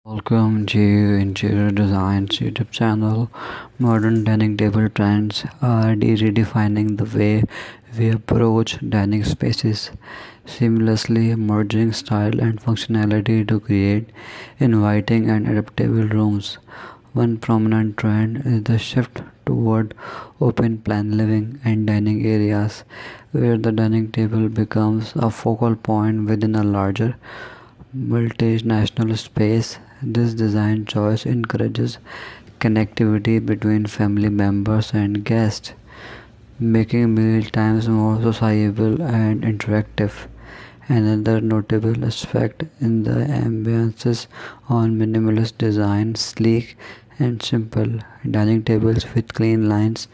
Welcome to Interior Design's YouTube channel. Modern dining table trends are redefining the way we approach dining spaces, seamlessly merging style and functionality to create inviting and adaptable rooms. One prominent trend is the shift toward open plan living and dining areas, where the dining table becomes a focal point within a larger multinational space. This design choice encourages connectivity between family members and guests, making meal times more sociable and interactive. Another notable aspect in the ambiances on minimalist design, sleek and simple dining tables with clean lines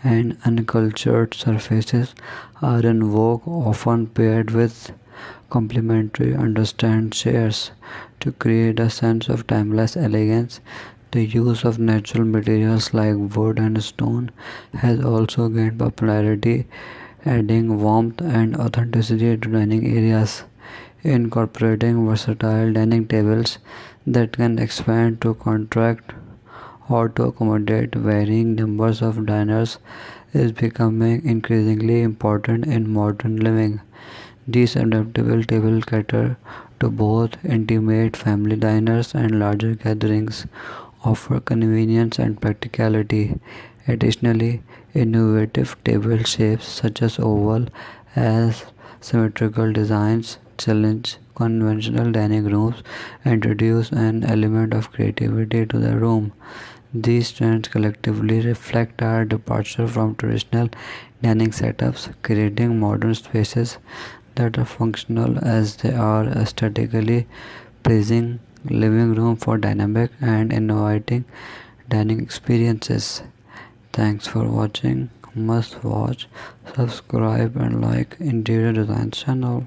and uncultured surfaces are in vogue, often paired with complementary understand chairs to create a sense of timeless elegance. The use of natural materials like wood and stone has also gained popularity, adding warmth and authenticity to dining areas. Incorporating versatile dining tables that can expand to contract or to accommodate varying numbers of diners is becoming increasingly important in modern living. These adaptable tables cater to both intimate family diners and larger gatherings, offer convenience and practicality. Additionally, innovative table shapes such as oval as symmetrical designs challenge conventional dining rooms and introduce an element of creativity to the room. These trends collectively reflect our departure from traditional dining setups, creating modern spaces that are functional as they are aesthetically pleasing living room for dynamic and inviting dining experiences. Thanks for watching. Must watch, subscribe and like Interior Design channel.